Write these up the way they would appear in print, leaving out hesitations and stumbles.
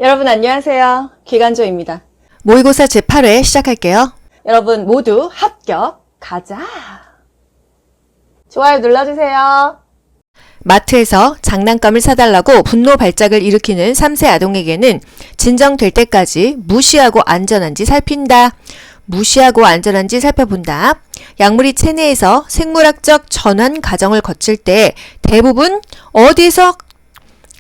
여러분 안녕하세요. 기간조입니다. 모의고사 제8회 시작할게요. 여러분 모두 합격 가자. 좋아요 눌러주세요. 마트에서 장난감을 사달라고 분노 발작을 일으키는 3세 아동에게는 진정될 때까지 무시하고 안전한지 살핀다. 무시하고 안전한지 살펴본다. 약물이 체내에서 생물학적 전환 과정을 거칠 때 대부분 어디에서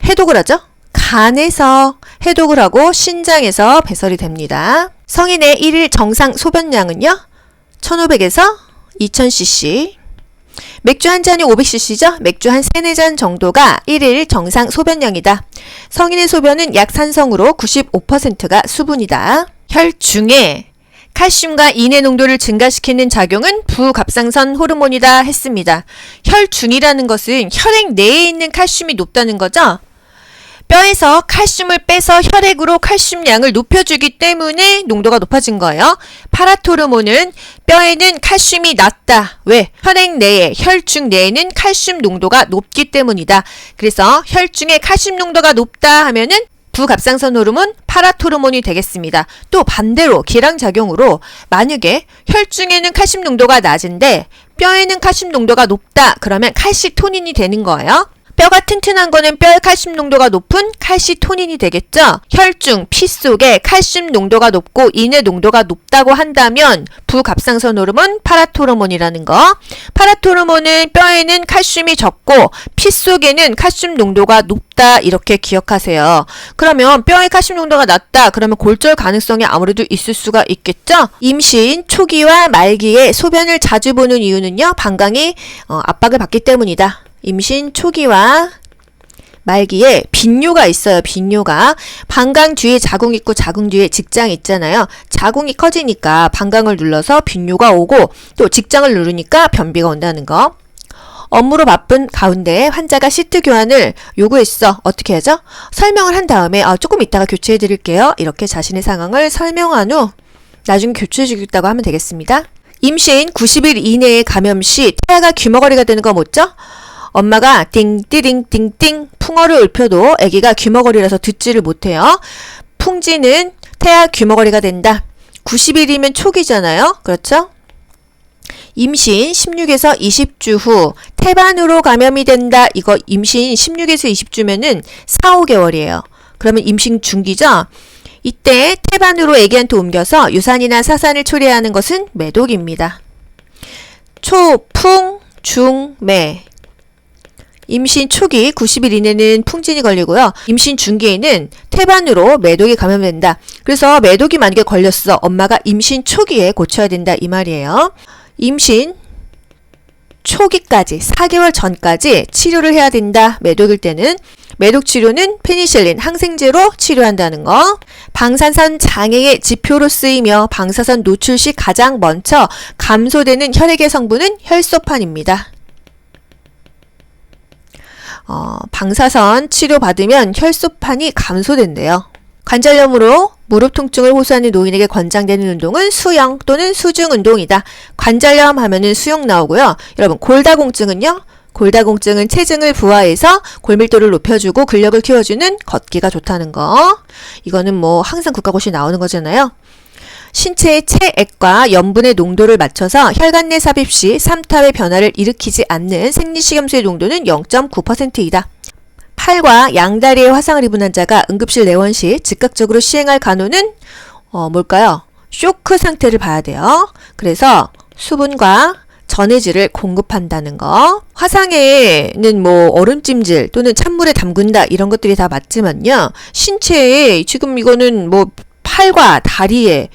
해독을 하죠? 간에서 해독을 하고 신장에서 배설이 됩니다. 성인의 1일 정상 소변량은요? 1500에서 2000cc. 맥주 한 잔이 500cc죠? 맥주 한 3-4잔 정도가 1일 정상 소변량이다. 성인의 소변은 약 산성으로 95%가 수분이다. 혈중에 칼슘과 인의 농도를 증가시키는 작용은 부갑상선 호르몬이다 했습니다. 혈중이라는 것은 혈액 내에 있는 칼슘이 높다는 거죠? 뼈에서 칼슘을 빼서 혈액으로 칼슘량을 높여주기 때문에 농도가 높아진 거예요. 파라토르몬은 뼈에는 칼슘이 낮다. 왜? 혈액 내에, 혈중 내에는 칼슘 농도가 높기 때문이다. 그래서 혈중에 칼슘 농도가 높다 하면은 부갑상선 호르몬 파라토르몬이 되겠습니다. 또 반대로 기량작용으로 만약에 혈중에는 칼슘 농도가 낮은데 뼈에는 칼슘 농도가 높다. 그러면 칼시토닌이 되는 거예요. 뼈가 튼튼한 거는 뼈의 칼슘 농도가 높은 칼시토닌이 되겠죠? 혈중, 피 속에 칼슘 농도가 높고 인의 농도가 높다고 한다면 부갑상선 호르몬 파라토르몬이라는 거. 파라토르몬은 뼈에는 칼슘이 적고 피 속에는 칼슘 농도가 높다 이렇게 기억하세요. 그러면 뼈의 칼슘 농도가 낮다 그러면 골절 가능성이 아무래도 있을 수가 있겠죠? 임신 초기와 말기에 소변을 자주 보는 이유는요. 방광이 압박을 받기 때문이다. 임신 초기와 말기에 빈뇨가 있어요. 빈뇨가. 방광 뒤에 자궁 있고 자궁 뒤에 직장 있잖아요. 자궁이 커지니까 방광을 눌러서 빈뇨가 오고 또 직장을 누르니까 변비가 온다는 거. 업무로 바쁜 가운데 환자가 시트 교환을 요구했어. 어떻게 하죠? 설명을 한 다음에 조금 이따가 교체해 드릴게요. 이렇게 자신의 상황을 설명한 후 나중에 교체해 주겠다고 하면 되겠습니다. 임신 90일 이내에 감염 시 태아가 귀머거리가 되는 거 뭐죠? 엄마가 띵띠링띵띵 풍어를 읊혀도 아기가 귀머거리라서 듣지를 못해요. 풍지는 태아 귀머거리가 된다. 90일이면 초기잖아요. 그렇죠? 임신 16에서 20주 후 태반으로 감염이 된다. 이거 임신 16에서 20주면은 4, 5개월이에요. 그러면 임신 중기죠? 이때 태반으로 아기한테 옮겨서 유산이나 사산을 초래하는 것은 매독입니다. 초, 풍, 중, 매. 임신 초기 90일 이내는 풍진이 걸리고요. 임신 중기에는 태반으로 매독이 감염된다. 그래서 매독이 만약에 걸렸어. 엄마가 임신 초기에 고쳐야 된다 이 말이에요. 임신 초기까지 4개월 전까지 치료를 해야 된다. 매독일 때는. 매독 치료는 페니실린, 항생제로 치료한다는 거. 방사선 장애의 지표로 쓰이며 방사선 노출 시 가장 먼저 감소되는 혈액의 성분은 혈소판입니다. 방사선 치료받으면 혈소판이 감소된대요. 관절염으로 무릎 통증을 호소하는 노인에게 권장되는 운동은 수영 또는 수중 운동이다. 관절염 하면은 수영 나오고요. 여러분 골다공증은요? 골다공증은 체중을 부하해서 골밀도를 높여주고 근력을 키워주는 걷기가 좋다는 거. 이거는 뭐 항상 국가고시 나오는 거잖아요. 신체의 체액과 염분의 농도를 맞춰서 혈관 내 삽입 시 삼탑의 변화를 일으키지 않는 생리식염수의 농도는 0.9%이다. 팔과 양다리에 화상을 입은 환자가 응급실 내원 시 즉각적으로 시행할 간호는 뭘까요? 쇼크 상태를 봐야 돼요. 그래서 수분과 전해질을 공급한다는 거. 화상에는 뭐 얼음찜질 또는 찬물에 담근다 이런 것들이 다 맞지만요. 신체에 지금 이거는 뭐 팔과 다리에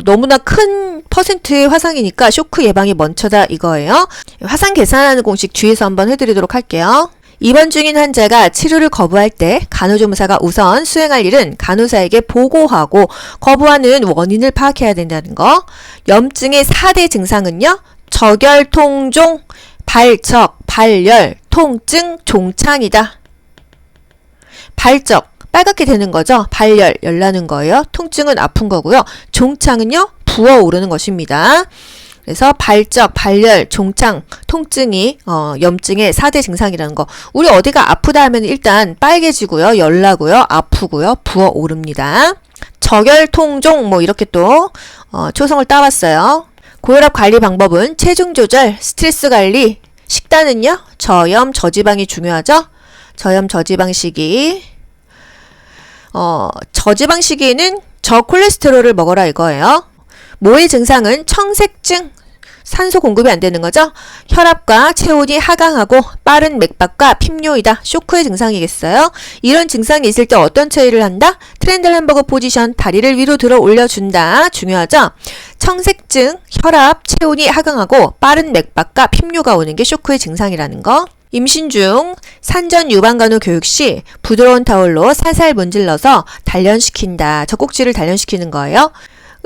너무나 큰 퍼센트의 화상이니까 쇼크 예방이 먼저다 이거예요. 화상 계산하는 공식 뒤에서 한번 해드리도록 할게요. 입원 중인 환자가 치료를 거부할 때 간호조무사가 우선 수행할 일은 간호사에게 보고하고 거부하는 원인을 파악해야 된다는 거. 염증의 4대 증상은요. 저결, 통종, 발적, 발열, 통증, 종창이다. 발적. 빨갛게 되는 거죠. 발열, 열나는 거예요. 통증은 아픈 거고요. 종창은요. 부어오르는 것입니다. 그래서 발적, 발열, 종창, 통증이 염증의 4대 증상이라는 거. 우리 어디가 아프다 하면 일단 빨개지고요, 열나고요, 아프고요, 부어오릅니다. 저결, 통종 뭐 이렇게 또 초성을 따왔어요. 고혈압 관리 방법은 체중 조절, 스트레스 관리, 식단은요, 저염, 저지방이 중요하죠. 저염, 저지방식이. 저지방식이는 저콜레스테롤을 먹어라 이거예요. 모의 증상은 청색증, 산소 공급이 안 되는 거죠. 혈압과 체온이 하강하고 빠른 맥박과 핍뇨이다. 쇼크의 증상이겠어요. 이런 증상이 있을 때 어떤 체위를 한다? 트랜들 햄버거 포지션, 다리를 위로 들어 올려준다. 중요하죠. 청색증, 혈압, 체온이 하강하고 빠른 맥박과 핍뇨가 오는 게 쇼크의 증상이라는 거. 임신 중 산전 유방간호 교육 시 부드러운 타올로 살살 문질러서 단련시킨다. 젖꼭지를 단련시키는 거예요.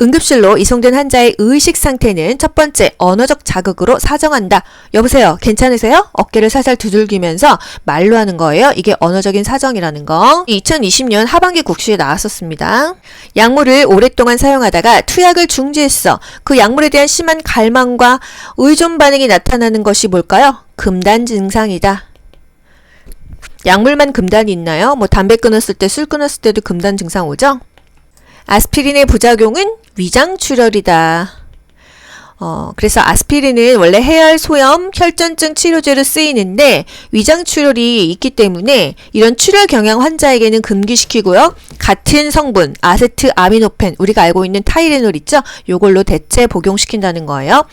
응급실로 이송된 환자의 의식 상태는 첫 번째, 언어적 자극으로 사정한다. 여보세요, 괜찮으세요? 어깨를 살살 두들기면서 말로 하는 거예요. 이게 언어적인 사정이라는 거. 2020년 하반기 국시에 나왔었습니다. 약물을 오랫동안 사용하다가 투약을 중지했어. 그 약물에 대한 심한 갈망과 의존 반응이 나타나는 것이 뭘까요? 금단 증상이다. 약물만 금단이 있나요? 뭐 담배 끊었을 때, 술 끊었을 때도 금단 증상 오죠? 아스피린의 부작용은 위장출혈이다. 그래서 아스피린은 원래 해열, 소염, 혈전증 치료제로 쓰이는데 위장출혈이 있기 때문에 이런 출혈 경향 환자에게는 금기시키고요. 같은 성분 아세트아미노펜, 우리가 알고 있는 타이레놀 있죠? 요걸로 대체 복용시킨다는 거예요.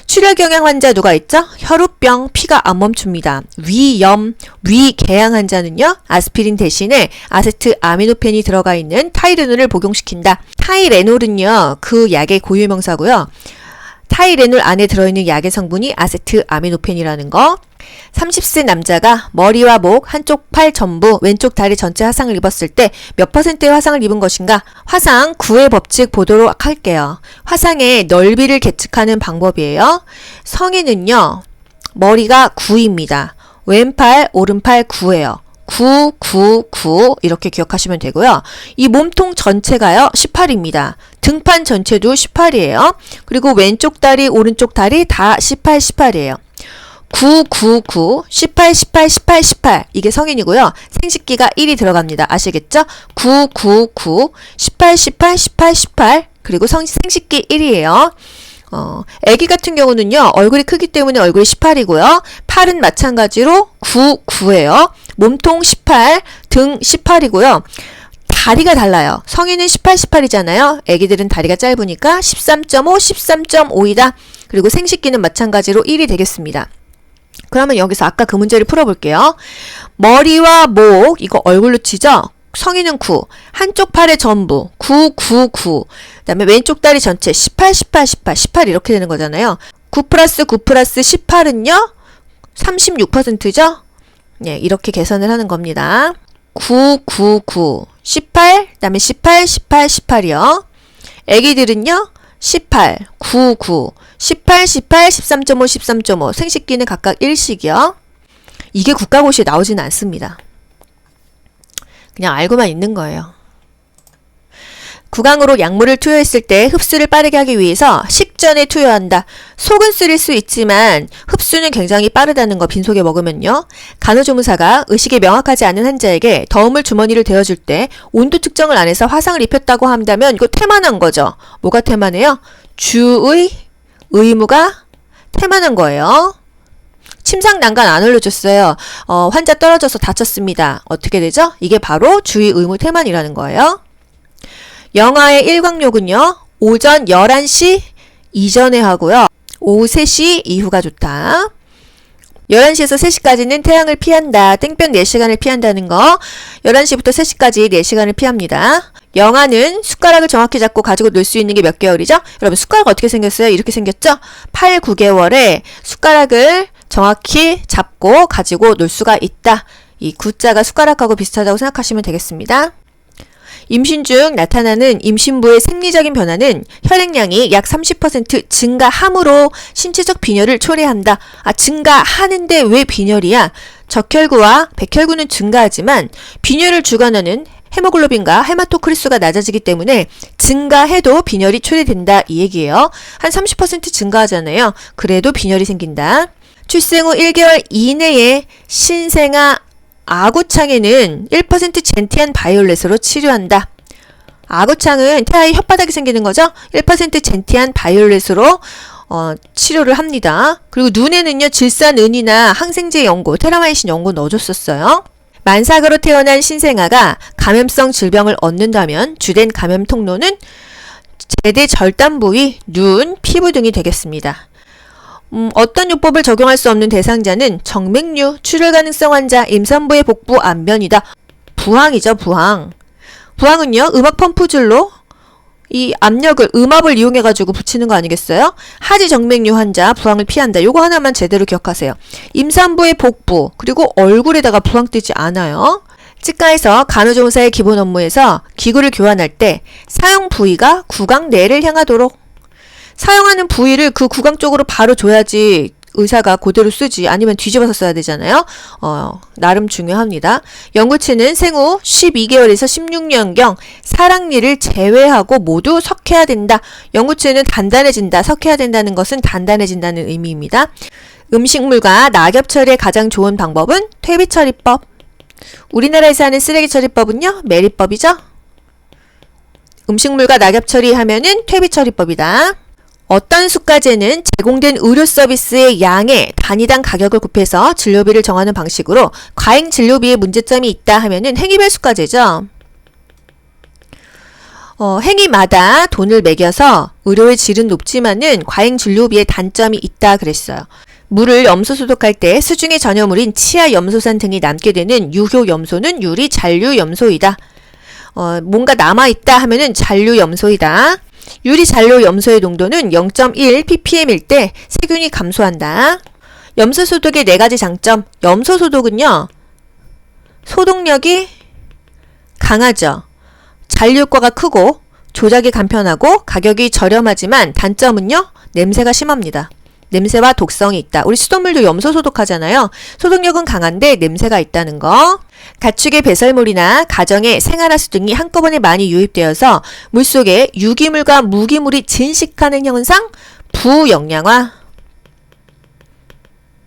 출혈 경향 환자 누가 있죠? 혈우병, 피가 안 멈춥니다. 위염, 위궤양 환자는요. 아스피린 대신에 아세트아미노펜이 들어가 있는 타이레놀을 복용시킨다. 타이레놀은요. 그 약의 고유명사고요. 타이레놀 안에 들어있는 약의 성분이 아세트아미노펜이라는 거. 30세 남자가 머리와 목, 한쪽 팔 전부, 왼쪽 다리 전체 화상을 입었을 때 몇 %의 화상을 입은 것인가? 화상 9의 법칙 보도록 할게요. 화상의 넓이를 계측하는 방법이에요. 성인은요, 머리가 9입니다. 왼팔, 오른팔 9예요. 9, 9, 9 이렇게 기억하시면 되고요. 이 몸통 전체가요 18입니다. 등판 전체도 18이에요. 그리고 왼쪽 다리, 오른쪽 다리 다 18, 18이에요. 9, 9, 9, 18, 18, 18, 18 이게 성인이고요. 생식기가 1이 들어갑니다. 아시겠죠? 9, 9, 9, 18, 18, 18, 18 그리고 생식기 1이에요. 애기 같은 경우는요, 얼굴이 크기 때문에 얼굴이 18이고요. 팔은 마찬가지로 9, 9예요. 몸통 18, 등 18이고요. 다리가 달라요. 성인은 18, 18이잖아요. 애기들은 다리가 짧으니까 13.5, 13.5이다. 그리고 생식기는 마찬가지로 1이 되겠습니다. 그러면 여기서 아까 그 문제를 풀어볼게요. 머리와 목, 이거 얼굴로 치죠? 성인은 9, 한쪽 팔의 전부 9, 9, 9, 그 다음에 왼쪽 다리 전체 18, 18, 18, 18 이렇게 되는 거잖아요. 9 플러스 9 플러스 18은요? 36%죠? 네, 이렇게 계산을 하는 겁니다. 9, 9, 9, 18, 그 다음에 18, 18, 18이요. 애기들은요? 18, 9, 9, 18, 18, 13.5, 13.5 생식기는 각각 1씩이요. 이게 국가고시에 나오지는 않습니다. 그냥 알고만 있는 거예요. 구강으로 약물을 투여했을 때 흡수를 빠르게 하기 위해서 식전에 투여한다. 속은 쓰릴 수 있지만 흡수는 굉장히 빠르다는 거 빈속에 먹으면요. 간호조무사가 의식이 명확하지 않은 환자에게 더움을 주머니를 대어줄 때 온도 측정을 안 해서 화상을 입혔다고 한다면 이거 태만한 거죠. 뭐가 태만해요? 주의 의무가 태만한 거예요. 침상 난간 안 올려줬어요. 환자 떨어져서 다쳤습니다. 어떻게 되죠? 이게 바로 주의 의무 태만이라는 거예요. 영아의 일광욕은요. 오전 11시 이전에 하고요. 오후 3시 이후가 좋다. 11시에서 3시까지는 태양을 피한다. 땡볕 4시간을 피한다는 거. 11시부터 3시까지 4시간을 피합니다. 영아는 숟가락을 정확히 잡고 가지고 놀 수 있는 게 몇 개월이죠? 여러분 숟가락 어떻게 생겼어요? 이렇게 생겼죠? 8, 9개월에 숟가락을 정확히 잡고 가지고 놀 수가 있다. 이 구자가 숟가락하고 비슷하다고 생각하시면 되겠습니다. 임신 중 나타나는 임신부의 생리적인 변화는 혈액량이 약 30% 증가함으로 신체적 빈혈을 초래한다. 증가하는데 왜 빈혈이야? 적혈구와 백혈구는 증가하지만 빈혈을 주관하는 헤모글로빈과 헤마토크리스가 낮아지기 때문에 증가해도 빈혈이 초래된다 이 얘기예요. 한 30% 증가하잖아요. 그래도 빈혈이 생긴다. 출생 후 1개월 이내에 신생아 아구창에는 1% 젠티안 바이올렛으로 치료한다. 아구창은 태아의 혓바닥이 생기는 거죠. 1% 젠티안 바이올렛으로 치료를 합니다. 그리고 눈에는요, 질산은이나 항생제 연고, 테라마이신 연고 넣어줬었어요. 만삭으로 태어난 신생아가 감염성 질병을 얻는다면 주된 감염 통로는 제대 절단 부위, 눈, 피부 등이 되겠습니다. 어떤 요법을 적용할 수 없는 대상자는 정맥류, 출혈 가능성 환자, 임산부의 복부 안변이다. 부항이죠, 부항. 부항은요, 음압 펌프줄로 이 압력을, 음압을 이용해가지고 붙이는 거 아니겠어요? 하지 정맥류 환자, 부항을 피한다. 요거 하나만 제대로 기억하세요. 임산부의 복부, 그리고 얼굴에다가 부항 뜨지 않아요. 치과에서 간호조무사의 기본 업무에서 기구를 교환할 때 사용 부위가 구강 내를 향하도록, 사용하는 부위를 그 구강 쪽으로 바로 줘야지 의사가 그대로 쓰지, 아니면 뒤집어서 써야 되잖아요. 나름 중요합니다. 연구치는 생후 12개월에서 16년경 사랑니를 제외하고 모두 석해야 된다. 연구치는 단단해진다. 석해야 된다는 것은 단단해진다는 의미입니다. 음식물과 낙엽 처리에 가장 좋은 방법은 퇴비 처리법. 우리나라에서 하는 쓰레기 처리법은요, 매립법이죠. 음식물과 낙엽 처리하면은 퇴비 처리법이다. 어떤 수가제는 제공된 의료 서비스의 양에 단위당 가격을 곱해서 진료비를 정하는 방식으로 과잉 진료비에 문제점이 있다 하면은 행위별 수가제죠. 행위마다 돈을 매겨서 의료의 질은 높지만은 과잉 진료비에 단점이 있다 그랬어요. 물을 염소 소독할 때 수중의 전여물인 치아 염소산 등이 남게 되는 유효 염소는 유리 잔류 염소이다. 뭔가 남아있다 하면은 잔류 염소이다. 유리 잔류 염소의 농도는 0.1 ppm일 때 세균이 감소한다. 염소 소독의 4가지 장점. 염소 소독은요, 소독력이 강하죠. 잔류 효과가 크고 조작이 간편하고 가격이 저렴하지만 단점은요, 냄새가 심합니다. 냄새와 독성이 있다. 우리 수돗물도 염소 소독하잖아요. 소독력은 강한데 냄새가 있다는 거. 가축의 배설물이나 가정의 생활하수 등이 한꺼번에 많이 유입되어서 물속에 유기물과 무기물이 진식하는 현상, 부영양화.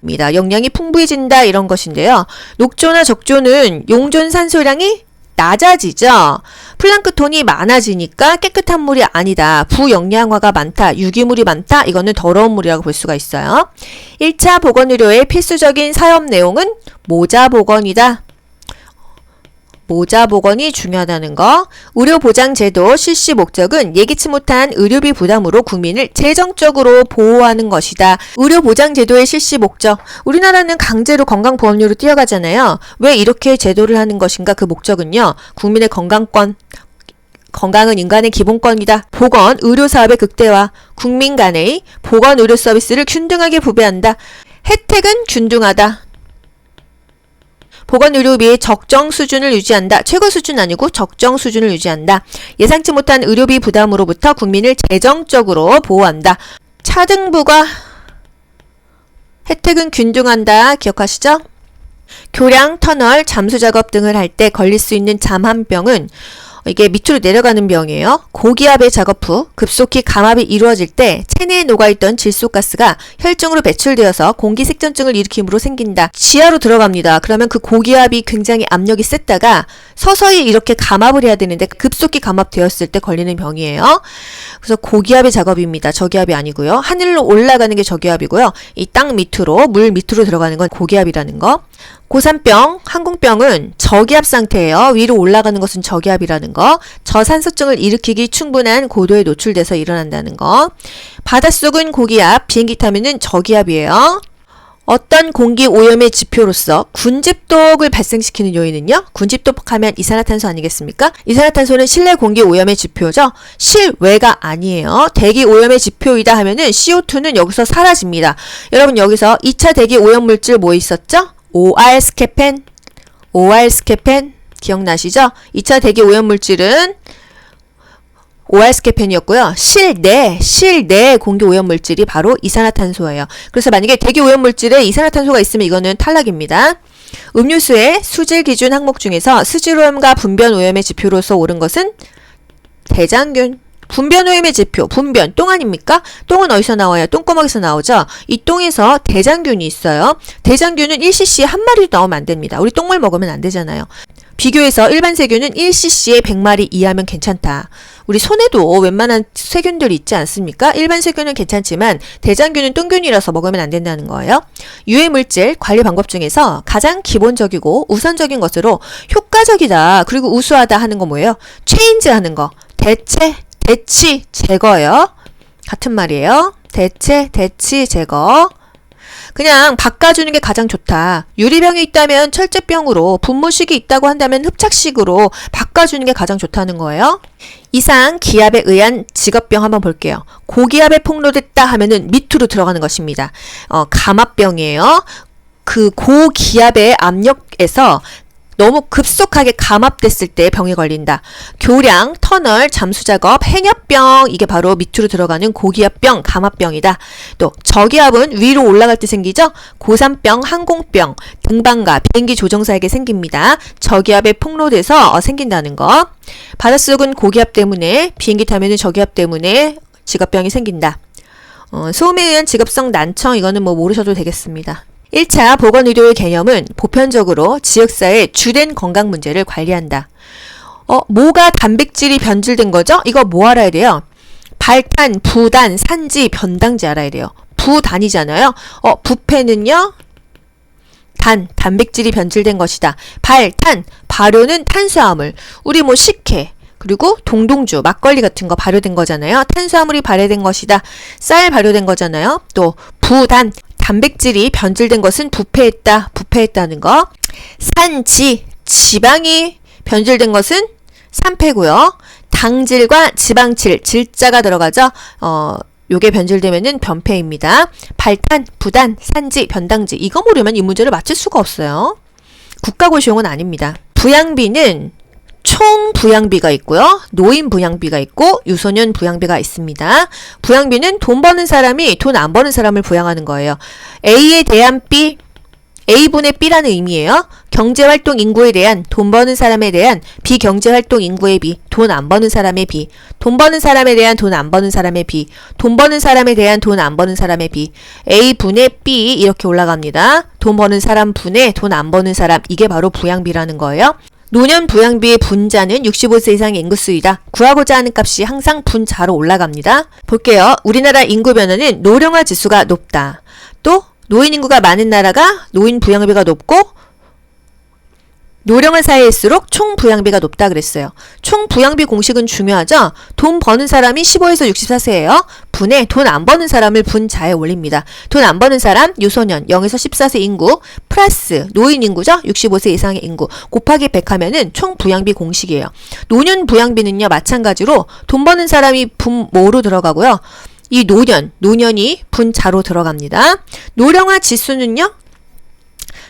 입니다. 영양이 풍부해진다 이런 것인데요. 녹조나 적조는 용존 산소량이 낮아지죠. 플랑크톤이 많아지니까 깨끗한 물이 아니다. 부영양화가 많다. 유기물이 많다. 이거는 더러운 물이라고 볼 수가 있어요. 1차 보건의료의 필수적인 사업 내용은 모자 보건이다. 모자 보건이 중요하다는 거. 의료보장제도 실시 목적은 예기치 못한 의료비 부담으로 국민을 재정적으로 보호하는 것이다. 의료보장제도의 실시 목적. 우리나라는 강제로 건강보험료로 뛰어가잖아요. 왜 이렇게 제도를 하는 것인가? 그 목적은요, 국민의 건강권, 건강은 인간의 기본권이다. 보건, 의료사업의 극대화, 국민 간의 보건 의료 서비스를 균등하게 부배한다. 혜택은 균등하다. 보건의료비의 적정 수준을 유지한다. 최고 수준 아니고 적정 수준을 유지한다. 예상치 못한 의료비 부담으로부터 국민을 재정적으로 보호한다. 차등부가 혜택은 균등한다. 기억하시죠? 교량, 터널, 잠수 작업 등을 할 때 걸릴 수 있는 잠한병은 이게 밑으로 내려가는 병이에요. 고기압의 작업 후 급속히 감압이 이루어질 때 체내에 녹아있던 질소가스가 혈중으로 배출되어서 공기색전증을 일으킴으로 생긴다. 지하로 들어갑니다. 그러면 그 고기압이 굉장히 압력이 셌다가 서서히 이렇게 감압을 해야 되는데 급속히 감압되었을 때 걸리는 병이에요. 그래서 고기압의 작업입니다. 저기압이 아니고요. 하늘로 올라가는 게 저기압이고요. 이 땅 밑으로, 물 밑으로 들어가는 건 고기압이라는 거. 고산병, 항공병은 저기압 상태예요. 위로 올라가는 것은 저기압이라는 거. 저산소증을 일으키기 충분한 고도에 노출돼서 일어난다는 거. 바닷속은 고기압, 비행기 타면은 저기압이에요. 어떤 공기 오염의 지표로서 군집독을 발생시키는 요인은요? 군집독 하면 이산화탄소 아니겠습니까? 이산화탄소는 실내 공기 오염의 지표죠? 실외가 아니에요. 대기 오염의 지표이다 하면은 CO2는 여기서 사라집니다. 여러분 여기서 2차 대기 오염 물질 뭐 있었죠? OR 스케펜, OR 스케펜 기억나시죠? 2차 대기 오염 물질은 OR 스케펜이었고요. 실내 공기 오염 물질이 바로 이산화탄소예요. 그래서 만약에 대기 오염 물질에 이산화탄소가 있으면 이거는 탈락입니다. 음료수의 수질 기준 항목 중에서 수질오염과 분변 오염의 지표로서 옳은 것은 대장균. 분변 오염의 지표, 분변, 똥 아닙니까? 똥은 어디서 나와요? 똥구멍에서 나오죠? 이 똥에서 대장균이 있어요. 대장균은 1cc에 한 마리도 나오면 안 됩니다. 우리 똥물 먹으면 안 되잖아요. 비교해서 일반 세균은 1cc에 100마리 이하면 괜찮다. 우리 손에도 웬만한 세균들이 있지 않습니까? 일반 세균은 괜찮지만 대장균은 똥균이라서 먹으면 안 된다는 거예요. 유해물질 관리 방법 중에서 가장 기본적이고 우선적인 것으로 효과적이다. 그리고 우수하다 하는 거 뭐예요? 체인지 하는 거. 대치, 제거요. 같은 말이에요. 대치, 제거. 그냥 바꿔주는 게 가장 좋다. 유리병이 있다면 철제병으로, 분무식이 있다고 한다면 흡착식으로 바꿔주는 게 가장 좋다는 거예요. 이상 기압에 의한 직업병 한번 볼게요. 고기압에 폭로됐다 하면은 밑으로 들어가는 것입니다. 감압병이에요. 그 고기압의 압력에서 너무 급속하게 감압됐을 때 병에 걸린다. 교량, 터널, 잠수작업, 행엽병 이게 바로 밑으로 들어가는 고기압병, 감압병이다. 또 저기압은 위로 올라갈 때 생기죠. 고산병, 항공병, 등반가, 비행기 조종사에게 생깁니다. 저기압에 폭로돼서 생긴다는 거. 바닷속은 고기압 때문에, 비행기 타면은 저기압 때문에 직업병이 생긴다. 소음에 의한 직업성 난청 이거는 뭐 모르셔도 되겠습니다. 1차 보건의료의 개념은 보편적으로 지역사회의 주된 건강 문제를 관리한다. 뭐가 단백질이 변질된 거죠? 이거 뭐 알아야 돼요? 발탄, 부단, 산지, 변당지 알아야 돼요. 부단이잖아요. 부패는요? 단백질이 변질된 것이다. 발탄, 발효는 탄수화물. 우리 뭐 식혜, 그리고 동동주, 막걸리 같은 거 발효된 거잖아요. 탄수화물이 발효된 것이다. 쌀 발효된 거잖아요. 또 부단, 단백질이 변질된 것은 부패했다는 거. 산지, 지방이 변질된 것은 산패고요. 당질과 지방질, 질자가 들어가죠. 요게 변질되면은 변패입니다. 발탄, 부단, 산지, 변당지. 이거 모르면 이 문제를 맞출 수가 없어요. 국가고시용은 아닙니다. 부양비는 총 부양비가 있고요. 노인 부양비가 있고 유소년 부양비가 있습니다. 부양비는 돈 버는 사람이 돈 안 버는 사람을 부양하는 거예요. A에 대한 B, A분의 B라는 의미예요. 경제활동 인구에 대한 돈 버는 사람에 대한 비경제활동 인구의 B, 돈 안 버는 사람의 B, 돈 버는 사람에 대한 돈 안 버는 사람의 B, 돈 버는 사람에 대한 돈 안 버는 사람의 B, A분의 B 이렇게 올라갑니다. 돈 버는 사람 분의 돈 안 버는 사람, 이게 바로 부양비라는 거예요. 노년 부양비의 분자는 65세 이상의 인구수이다. 구하고자 하는 값이 항상 분자로 올라갑니다. 볼게요. 우리나라 인구 변화는 노령화 지수가 높다. 또 노인 인구가 많은 나라가 노인 부양비가 높고 노령화 사회일수록 총 부양비가 높다 그랬어요. 총 부양비 공식은 중요하죠. 돈 버는 사람이 15에서 64세예요. 분에 돈 안 버는 사람을 분자에 올립니다. 돈 안 버는 사람 유소년 0에서 14세 인구 플러스 노인 인구죠. 65세 이상의 인구 곱하기 100 하면은 총 부양비 공식이에요. 노년 부양비는요. 마찬가지로 돈 버는 사람이 분모로 들어가고요. 이 노년이 분자로 들어갑니다. 노령화 지수는요.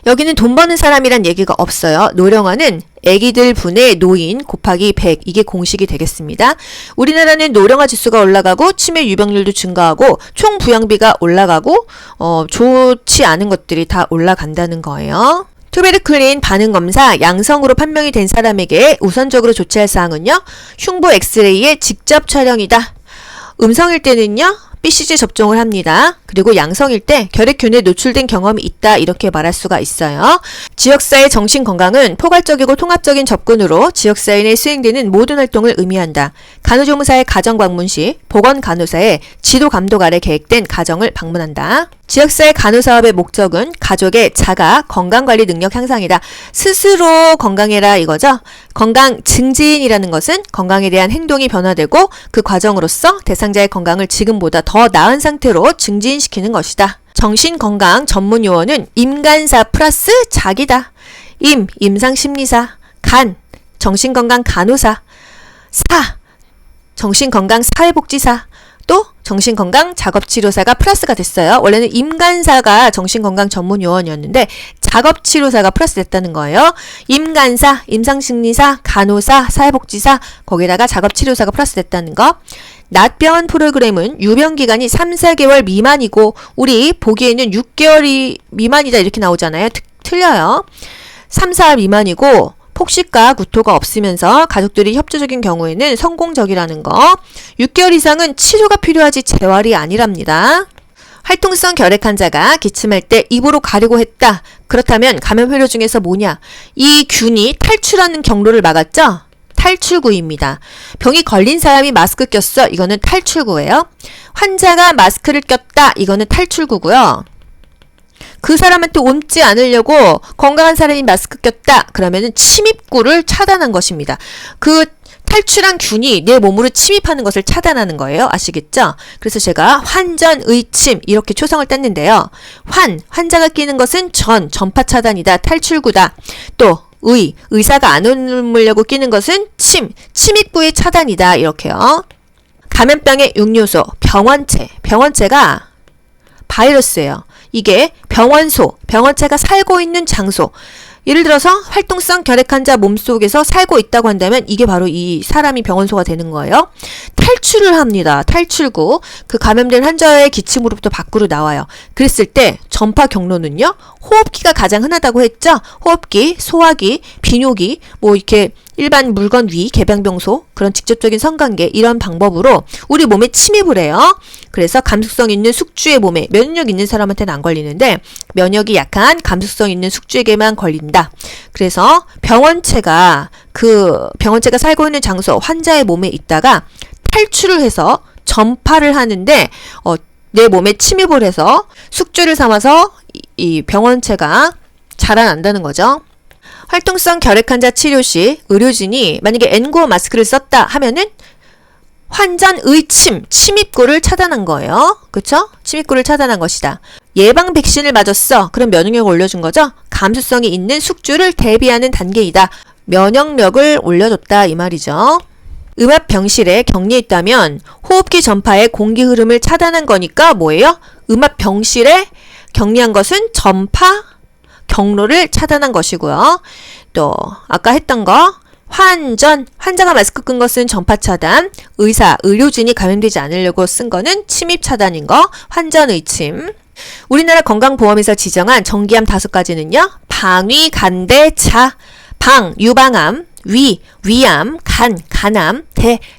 여기는 돈 버는 사람이란 얘기가 없어요. 노령화는 애기들 분의 노인 곱하기 100 이게 공식이 되겠습니다. 우리나라는 노령화 지수가 올라가고 치매 유병률도 증가하고 총 부양비가 올라가고 좋지 않은 것들이 다 올라간다는 거예요. 투베르클린 반응검사 양성으로 판명이 된 사람에게 우선적으로 조치할 사항은요. 흉부 엑스레이의 직접 촬영이다. 음성일 때는요. BCG 접종을 합니다. 그리고 양성일 때 결핵균에 노출된 경험이 있다 이렇게 말할 수가 있어요. 지역사회 정신건강은 포괄적이고 통합적인 접근으로 지역사회 내에 수행되는 모든 활동을 의미한다. 간호조무사의 가정방문 시 보건간호사의 지도감독 아래 계획된 가정을 방문한다. 지역사회 간호사업의 목적은 가족의 자가 건강관리 능력 향상이다. 스스로 건강해라 이거죠. 건강 증진이라는 것은 건강에 대한 행동이 변화되고 그 과정으로서 대상자의 건강을 지금보다 더 나은 상태로 증진시키는 것이다. 정신건강 전문 용어는 임간사 플러스 자기다. 임상심리사, 간, 정신건강 간호사, 정신건강 사회복지사, 또 정신건강 작업치료사가 플러스가 됐어요. 원래는 임간사가 정신건강 전문 요원이었는데 작업치료사가 플러스 됐다는 거예요. 임간사, 임상심리사, 간호사, 사회복지사 거기다가 작업치료사가 플러스 됐다는 거. 낮병원 프로그램은 유병기간이 3, 4개월 미만이고 우리 보기에는 6개월이 미만이다 이렇게 나오잖아요. 틀려요. 3, 4알 미만이고 폭식과 구토가 없으면서 가족들이 협조적인 경우에는 성공적이라는 거. 6개월 이상은 치료가 필요하지 재활이 아니랍니다. 활동성 결핵 환자가 기침할 때 입으로 가려고 했다. 그렇다면 감염 회로 중에서 뭐냐? 이 균이 탈출하는 경로를 막았죠? 탈출구입니다. 병이 걸린 사람이 마스크 꼈어. 이거는 탈출구예요. 환자가 마스크를 꼈다. 이거는 탈출구고요. 그 사람한테 옮지 않으려고 건강한 사람이 마스크 꼈다. 그러면은 침입구를 차단한 것입니다. 그 탈출한 균이 내 몸으로 침입하는 것을 차단하는 거예요. 아시겠죠? 그래서 제가 환전의침 이렇게 초성을 땄는데요. 환자가 끼는 것은 전파 차단이다. 탈출구다. 또 의사가 안 옮으려고 끼는 것은 침입구의 차단이다. 이렇게요. 감염병의 6요소, 병원체가 바이러스예요. 이게 병원체가 살고 있는 장소. 예를 들어서 활동성 결핵 환자 몸속에서 살고 있다고 한다면 이게 바로 이 사람이 병원소가 되는 거예요. 탈출을 합니다. 탈출구. 그 감염된 환자의 기침으로부터 밖으로 나와요. 그랬을 때 전파 경로는요. 호흡기가 가장 흔하다고 했죠. 호흡기, 소화기, 비뇨기, 뭐 이렇게 일반 물건 위, 개방병소, 그런 직접적인 성관계 이런 방법으로 우리 몸에 침입을 해요. 그래서 감수성 있는 숙주의 몸에 면역 있는 사람한테는 안 걸리는데 면역이 약한 감수성 있는 숙주에게만 걸린다. 그래서 병원체가 살고 있는 장소 환자의 몸에 있다가 탈출을 해서 전파를 하는데 내 몸에 침입을 해서 숙주를 삼아서 이 병원체가 자라난다는 거죠. 활동성 결핵 환자 치료 시 의료진이 만약에 N95 마스크를 썼다 하면은 침입구를 차단한 거예요. 그쵸? 침입구를 차단한 것이다. 예방 백신을 맞았어. 그럼 면역력을 올려준 거죠? 감수성이 있는 숙주를 대비하는 단계이다. 면역력을 올려줬다 이 말이죠. 음압 병실에 격리했다면 호흡기 전파의 공기 흐름을 차단한 거니까 뭐예요? 음압 병실에 격리한 것은 전파 경로를 차단한 것이고요. 또 아까 했던 거 환자가 마스크 끈 것은 전파 차단, 의료진이 감염되지 않으려고 쓴 거는 침입 차단인 거, 환전의침. 우리나라 건강보험에서 지정한 정기암 5가지는요. 방위, 간대, 자, 유방암, 위암, 간암,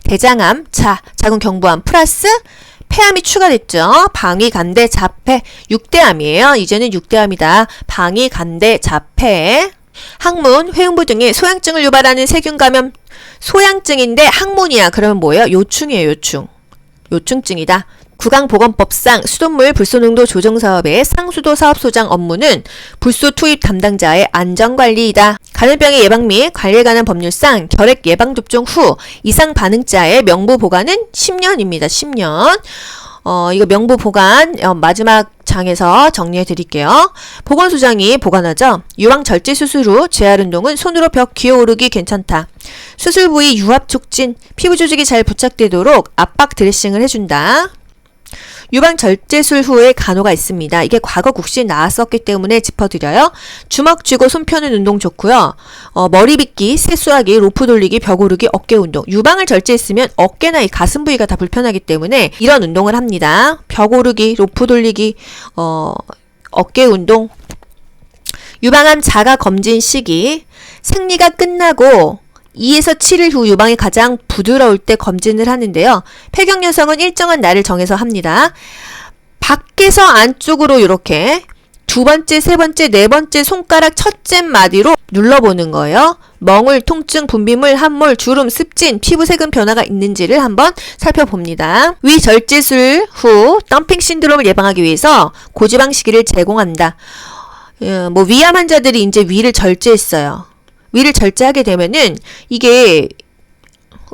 대장암, 자궁 경부암 플러스 폐암이 추가됐죠. 방위, 간대, 자폐, 6대암이에요. 이제는 6대암이다. 방위, 간대, 자폐. 항문, 회음부 등의 소양증을 유발하는 세균 감염 소양증인데 항문이야. 그러면 뭐예요? 요충이에요. 요충증이다. 구강보건법상 수돗물 불소농도 조정사업의 상수도 사업소장 업무는 불소 투입 담당자의 안전관리이다. 감염병의 예방 및 관리에 관한 법률상 결핵 예방접종 후 이상 반응자의 명부 보관은 10년입니다. 10년. 이거 명부 보관 마지막 장에서 정리해 드릴게요. 보건소장이 보관하죠. 유황 절제 수술 후 재활 운동은 손으로 벽 기어오르기 괜찮다. 수술 부위 유압 촉진, 피부 조직이 잘 부착되도록 압박 드레싱을 해준다. 유방 절제술 후에 간호가 있습니다. 이게 과거 국시에 나왔었기 때문에 짚어드려요. 주먹 쥐고 손 펴는 운동 좋고요. 머리 빗기, 세수하기, 로프 돌리기, 벽 오르기, 어깨 운동. 유방을 절제했으면 어깨나 이 가슴 부위가 다 불편하기 때문에 이런 운동을 합니다. 벽 오르기, 로프 돌리기, 어깨 운동. 유방암 자가 검진 시기. 생리가 끝나고 2에서 7일 후 유방이 가장 부드러울 때 검진을 하는데요. 폐경 여성은 일정한 날을 정해서 합니다. 밖에서 안쪽으로 이렇게 두 번째, 세 번째, 네 번째 손가락 첫째 마디로 눌러보는 거예요. 멍울, 통증, 분비물, 함몰, 주름, 습진, 피부 세균 변화가 있는지를 한번 살펴봅니다. 위 절제술 후 덤핑 신드롬을 예방하기 위해서 고지방식이를 제공한다. 위암 환자들이 이제 위를 절제했어요. 위를 절제하게 되면은 이게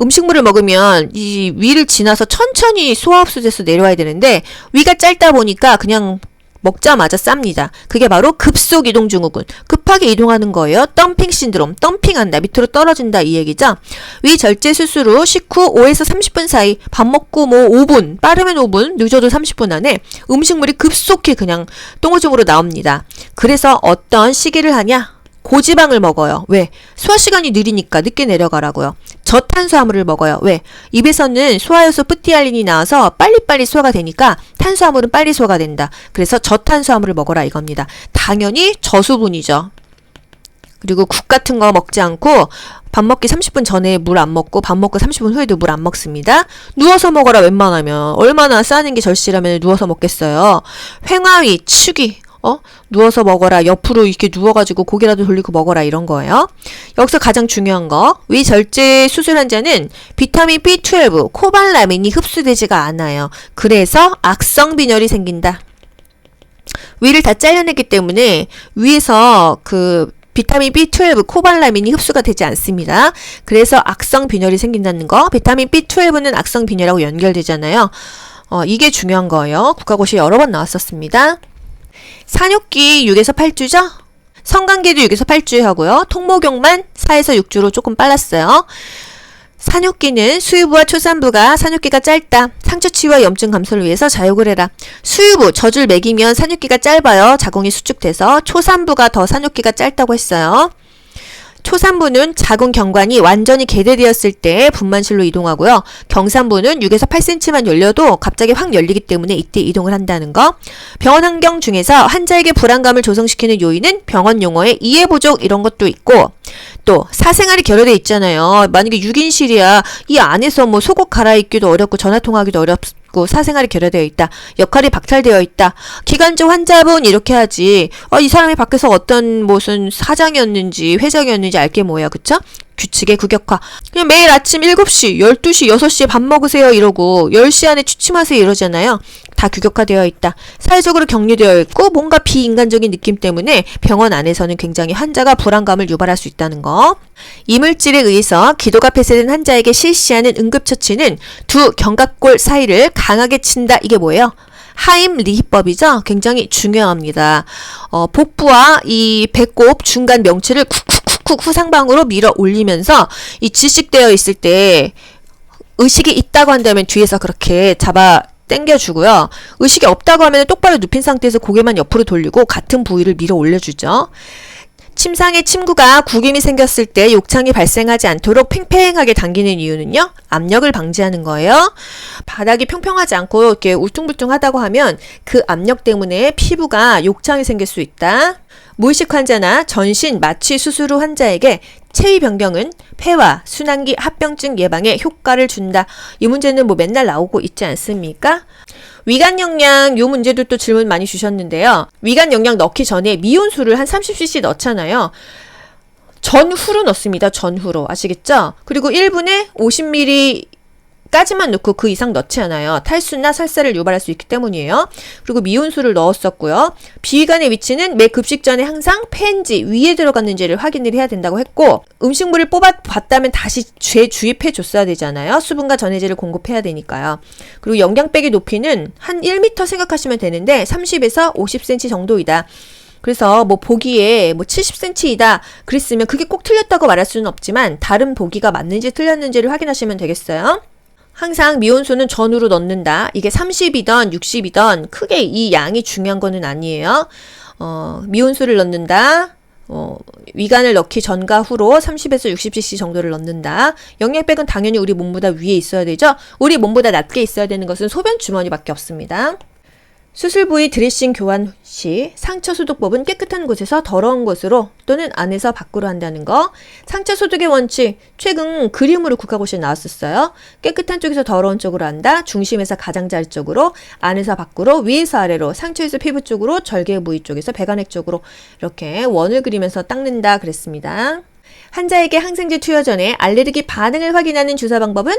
음식물을 먹으면 이 위를 지나서 천천히 소화흡수돼서 내려와야 되는데 위가 짧다 보니까 그냥 먹자마자 쌉니다. 그게 바로 급속 이동 증후군. 급하게 이동하는 거예요. 덤핑 신드롬. 덤핑한다. 밑으로 떨어진다 이 얘기죠. 위 절제 수술 후 식후 5에서 30분 사이 밥 먹고 5분, 빠르면 5분, 늦어도 30분 안에 음식물이 급속히 그냥 똥오줌으로 나옵니다. 그래서 어떤 시기를 하냐? 고지방을 먹어요. 왜? 소화 시간이 느리니까 늦게 내려가라고요. 저탄수화물을 먹어요. 왜? 입에서는 소화효소 프티알린이 나와서 빨리빨리 소화가 되니까 탄수화물은 빨리 소화가 된다. 그래서 저탄수화물을 먹어라 이겁니다. 당연히 저수분이죠. 그리고 국 같은 거 먹지 않고 밥 먹기 30분 전에 물 안 먹고 밥 먹고 30분 후에도 물 안 먹습니다. 누워서 먹어라 웬만하면. 얼마나 싸는 게 절실하면 누워서 먹겠어요. 횡화위, 축이 누워서 먹어라. 옆으로 이렇게 누워가지고 고개라도 돌리고 먹어라 이런 거예요. 여기서 가장 중요한 거. 위절제 수술 환자는 비타민 B12, 코발라민이 흡수되지가 않아요. 그래서 악성 빈혈이 생긴다. 위를 다 잘라냈기 때문에 위에서 비타민 B12, 코발라민이 흡수가 되지 않습니다. 그래서 악성 빈혈이 생긴다는 거. 비타민 B12는 악성 빈혈하고 연결되잖아요. 이게 중요한 거예요. 국가고시에 여러 번 나왔었습니다. 산욕기 6에서 8주죠? 성관계도 6에서 8주 하고요. 통모경만 4에서 6주로 조금 빨랐어요. 산욕기는 수유부와 초산부가 산욕기가 짧다. 상처 치유와 염증 감소를 위해서 자욕을 해라. 수유부, 젖을 먹이면 산욕기가 짧아요. 자궁이 수축돼서. 초산부가 더 산욕기가 짧다고 했어요. 초산부는 자궁 경관이 완전히 개대되었을 때 분만실로 이동하고요. 경산부는 6에서 8cm만 열려도 갑자기 확 열리기 때문에 이때 이동을 한다는 거. 병원 환경 중에서 환자에게 불안감을 조성시키는 요인은 병원 용어의 이해 부족 이런 것도 있고 또 사생활이 결여돼 있잖아요. 만약에 6인실이야. 이 안에서 뭐 속옷 갈아입기도 어렵고 전화통화하기도 어렵고 사생활이 결여되어 있다. 역할이 박탈되어 있다. 기간제 환자분 이렇게 하지. 이 사람이 밖에서 어떤 무슨 사장이었는지 회장이었는지 알게 뭐야. 그쵸? 규칙의 국역화. 그냥 매일 아침 7시, 12시, 6시에 밥 먹으세요 이러고 10시 안에 취침하세요 이러잖아요. 다 규격화되어 있다. 사회적으로 격리되어 있고 뭔가 비인간적인 느낌 때문에 병원 안에서는 굉장히 환자가 불안감을 유발할 수 있다는 거. 이물질에 의해서 기도가 폐쇄된 환자에게 실시하는 응급처치는 두 견갑골 사이를 강하게 친다. 이게 뭐예요? 하임 리히법이죠. 굉장히 중요합니다. 복부와 이 배꼽 중간 명치를 쿡쿡쿡 후상방으로 밀어 올리면서 이 질식되어 있을 때 의식이 있다고 한다면 뒤에서 그렇게 잡아 당겨주고요. 의식이 없다고 하면 똑바로 눕힌 상태에서 고개만 옆으로 돌리고 같은 부위를 밀어 올려주죠. 침상에 침구가 구김이 생겼을 때 욕창이 발생하지 않도록 팽팽하게 당기는 이유는요. 압력을 방지하는 거예요. 바닥이 평평하지 않고 이렇게 울퉁불퉁하다고 하면 그 압력 때문에 피부가 욕창이 생길 수 있다. 무의식 환자나 전신 마취 수술 후 환자에게 체위 변경은 폐와 순환기 합병증 예방에 효과를 준다. 이 문제는 뭐 맨날 나오고 있지 않습니까? 위관 영양 요 문제도 또 질문 많이 주셨는데요. 위관 영양 넣기 전에 미온수를 한 30cc 넣잖아요. 전후로 넣습니다. 전후로. 아시겠죠? 그리고 1분에 50ml 까지만 넣고 그 이상 넣지 않아요. 탈수나 설사를 유발할 수 있기 때문이에요. 그리고 미온수를 넣었었고요. 비위관의 위치는 매 급식 전에 항상 폐인지 위에 들어갔는지를 확인을 해야 된다고 했고 음식물을 뽑아봤다면 다시 재주입해 줬어야 되잖아요. 수분과 전해질을 공급해야 되니까요. 그리고 영양백의 높이는 한 1m 생각하시면 되는데 30에서 50cm 정도이다. 그래서 뭐 보기에 뭐 70cm이다 그랬으면 그게 꼭 틀렸다고 말할 수는 없지만 다른 보기가 맞는지 틀렸는지를 확인하시면 되겠어요. 항상 미온수는 전후로 넣는다. 이게 30이던 60이던 크게 이 양이 중요한 거는 아니에요. 미온수를 넣는다. 위관을 넣기 전과 후로 30에서 60cc 정도를 넣는다. 영양백은 당연히 우리 몸보다 위에 있어야 되죠. 우리 몸보다 낮게 있어야 되는 것은 소변 주머니밖에 없습니다. 수술 부위 드레싱 교환 시 상처 소독법은 깨끗한 곳에서 더러운 곳으로 또는 안에서 밖으로 한다는 거. 상처 소독의 원칙 최근 그림으로 국가고시에 나왔었어요. 깨끗한 쪽에서 더러운 쪽으로 한다. 중심에서 가장자리 쪽으로, 안에서 밖으로, 위에서 아래로, 상처에서 피부 쪽으로, 절개 부위 쪽에서 배관액 쪽으로 이렇게 원을 그리면서 닦는다 그랬습니다. 환자에게 항생제 투여 전에 알레르기 반응을 확인하는 주사 방법은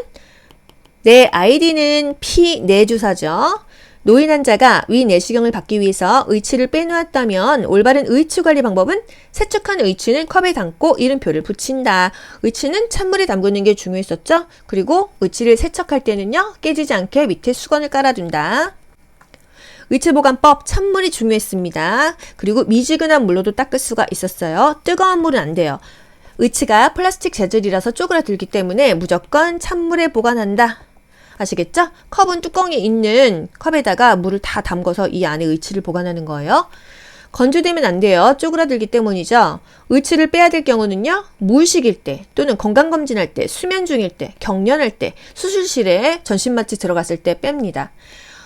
내 아이디는 피 내주사죠. 노인 환자가 위 내시경을 받기 위해서 의치를 빼놓았다면 올바른 의치 관리 방법은 세척한 의치는 컵에 담고 이름표를 붙인다. 의치는 찬물에 담그는 게 중요했었죠. 그리고 의치를 세척할 때는요. 깨지지 않게 밑에 수건을 깔아둔다. 의치보관법 찬물이 중요했습니다. 그리고 미지근한 물로도 닦을 수가 있었어요. 뜨거운 물은 안 돼요. 의치가 플라스틱 재질이라서 쪼그라들기 때문에 무조건 찬물에 보관한다. 아시겠죠? 컵은 뚜껑이 있는 컵에다가 물을 다 담궈서 이 안에 의치를 보관하는 거예요. 건조되면 안 돼요. 쪼그라들기 때문이죠. 의치를 빼야 될 경우는요. 무의식일 때 또는 건강검진할 때, 수면 중일 때, 경련할 때, 수술실에 전신마취 들어갔을 때 뺍니다.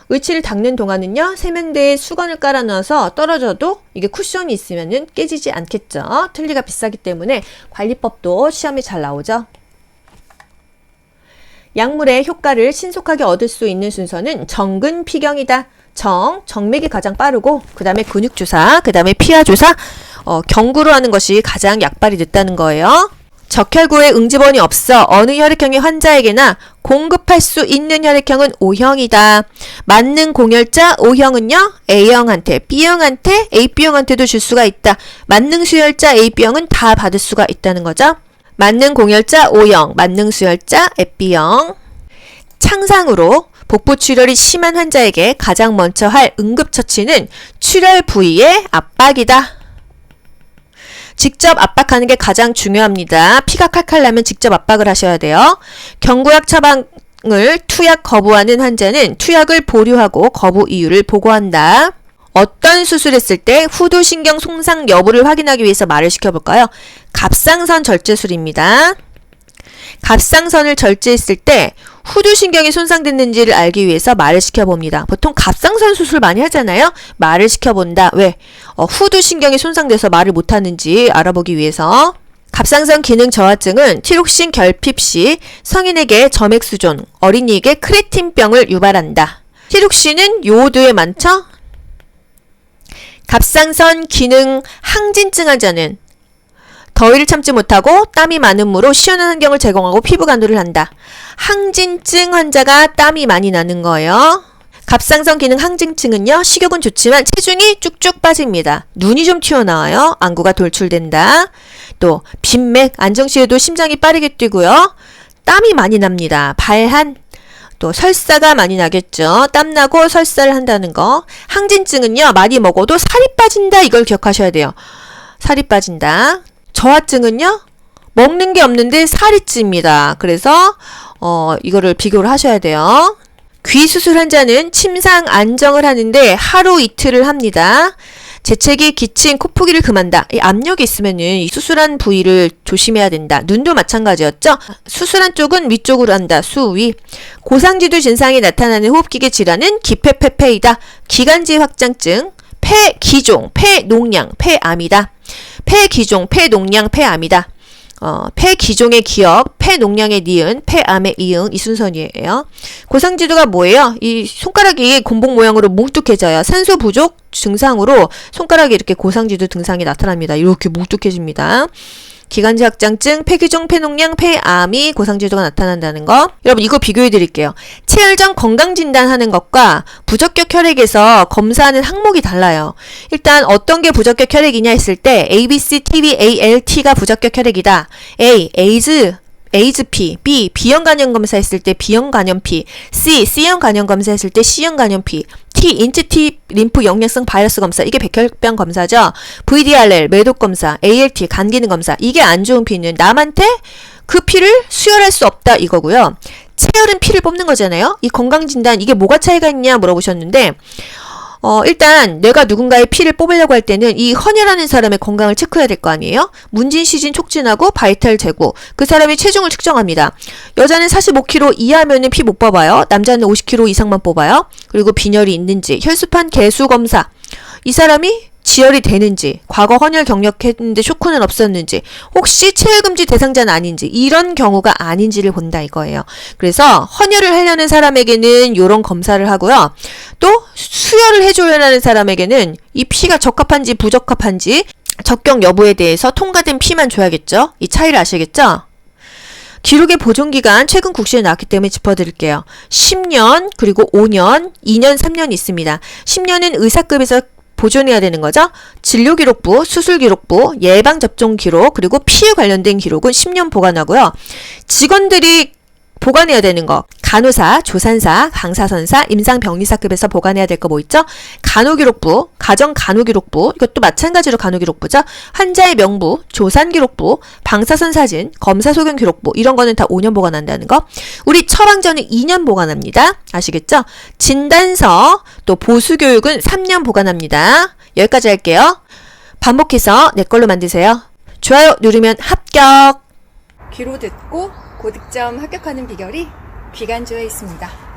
의치를 닦는 동안은요. 세면대에 수건을 깔아 넣어서 떨어져도 이게 쿠션이 있으면은 깨지지 않겠죠. 틀니가 비싸기 때문에 관리법도 시험에 잘 나오죠. 약물의 효과를 신속하게 얻을 수 있는 순서는 정근피경이다. 정맥이 가장 빠르고 그 다음에 근육주사, 그 다음에 피하주사, 경구로 하는 것이 가장 약발이 늦다는 거예요. 적혈구에 응집원이 없어 어느 혈액형의 환자에게나 공급할 수 있는 혈액형은 O형이다. 맞는 공혈자 O형은요. A형한테, B형한테, AB형한테도 줄 수가 있다. 만능 수혈자 AB형은 다 받을 수가 있다는 거죠. 만능 공혈자 O형, 만능 수혈자 B형. 창상으로 복부 출혈이 심한 환자에게 가장 먼저 할 응급처치는 출혈 부위의 압박이다. 직접 압박하는 게 가장 중요합니다. 피가 칼칼 나면 직접 압박을 하셔야 돼요. 경구약 처방을 투약 거부하는 환자는 투약을 보류하고 거부 이유를 보고한다. 어떤 수술했을 때 후두신경 손상 여부를 확인하기 위해서 말을 시켜볼까요? 갑상선 절제술입니다. 갑상선을 절제했을 때 후두신경이 손상됐는지를 알기 위해서 말을 시켜봅니다. 보통 갑상선 수술 많이 하잖아요. 말을 시켜본다. 왜? 후두신경이 손상돼서 말을 못하는지 알아보기 위해서. 갑상선 기능 저하증은 티록신 결핍 시 성인에게 점액수존, 어린이에게 크레틴병을 유발한다. 티록신은 요오드에 많죠? 갑상선 기능 항진증 환자는 더위를 참지 못하고 땀이 많으므로 시원한 환경을 제공하고 피부 간도를 한다. 항진증 환자가 땀이 많이 나는 거예요. 갑상선 기능 항진증은요. 식욕은 좋지만 체중이 쭉쭉 빠집니다. 눈이 좀 튀어나와요. 안구가 돌출된다. 또 빈맥, 안정시에도 심장이 빠르게 뛰고요. 땀이 많이 납니다. 발한, 또 설사가 많이 나겠죠. 땀나고 설사를 한다는 거. 항진증은요. 많이 먹어도 살이 빠진다. 이걸 기억하셔야 돼요. 살이 빠진다. 저하증은요. 먹는 게 없는데 살이 찝니다. 그래서 이거를 비교를 하셔야 돼요. 귀 수술 환자는 침상 안정을 하는데 하루 이틀을 합니다. 재채기, 기침, 코푸기를 금한다. 이 압력이 있으면은 이 수술한 부위를 조심해야 된다. 눈도 마찬가지였죠. 수술한 쪽은 위쪽으로 한다. 수위. 고상지두 증상이 나타나는 호흡기계 질환은 기폐폐폐이다. 기관지 확장증, 폐기종, 폐농량, 폐암이다. 폐기종, 폐농량, 폐암이다. 폐기종의 기억, 폐농량의 니은, 폐암의 이응, 이 순서이에요. 고상지두가 뭐예요? 이 손가락이 곰봉 모양으로 뭉뚝해져요. 산소 부족 증상으로 손가락에 이렇게 고상지두 증상이 나타납니다. 이렇게 뭉뚝해집니다. 기관지 확장증, 폐기종, 폐농량, 폐암이 고상지두가 나타난다는 거. 여러분 이거 비교해 드릴게요. 체혈전 건강진단하는 것과 부적격 혈액에서 검사하는 항목이 달라요. 일단 어떤 게 부적격 혈액이냐 했을 때 ABC, TB, ALT가 부적격 혈액이다. A, 에이즈피, B, B형 간염 검사했을 때 B형 간염피, C, C형 간염 검사했을 때 C형 간염피, T, 인체 T 림프 역량성 바이러스 검사, 이게 백혈병 검사죠. VDRL, 매독 검사, ALT, 간 기능 검사, 이게 안 좋은 피는 남한테 그 피를 수혈할 수 없다 이거고요. 체혈은 피를 뽑는 거잖아요. 이 건강진단, 이게 뭐가 차이가 있냐 물어보셨는데 일단 내가 누군가의 피를 뽑으려고 할 때는 이 헌혈하는 사람의 건강을 체크해야 될 거 아니에요? 문진, 시진, 촉진하고 바이탈 재고, 그 사람의 체중을 측정합니다. 여자는 45kg 이하면은 피 못 뽑아요. 남자는 50kg 이상만 뽑아요. 그리고 빈혈이 있는지, 혈수판 개수 검사, 이 사람이 지혈이 되는지, 과거 헌혈 경력했는데 쇼크는 없었는지, 혹시 체혈금지 대상자는 아닌지, 이런 경우가 아닌지를 본다 이거예요. 그래서 헌혈을 하려는 사람에게는 이런 검사를 하고요. 또 수혈을 해줘야 하는 사람에게는 이 피가 적합한지 부적합한지 적격 여부에 대해서 통과된 피만 줘야겠죠. 이 차이를 아시겠죠? 기록의 보존기간 최근 국시에 나왔기 때문에 짚어드릴게요. 10년, 그리고 5년, 2년, 3년 있습니다. 10년은 의사급에서 보존해야 되는 거죠. 진료기록부, 수술기록부, 예방접종기록, 그리고 피해 관련된 기록은 10년 보관하고요. 직원들이 보관해야 되는 거, 간호사, 조산사, 강사선사, 임상병리사급에서 보관해야 될 거 뭐 있죠? 간호기록부, 가정간호기록부, 이것도 마찬가지로 간호기록부죠. 환자의 명부, 조산기록부, 방사선 사진, 검사소견기록부, 이런 거는 다 5년 보관한다는 거. 우리 처방전은 2년 보관합니다. 아시겠죠? 진단서, 또 보수교육은 3년 보관합니다. 여기까지 할게요. 반복해서 내 걸로 만드세요. 좋아요 누르면 합격! 귀로 듣고 고득점 합격하는 비결이 귀간조에 있습니다.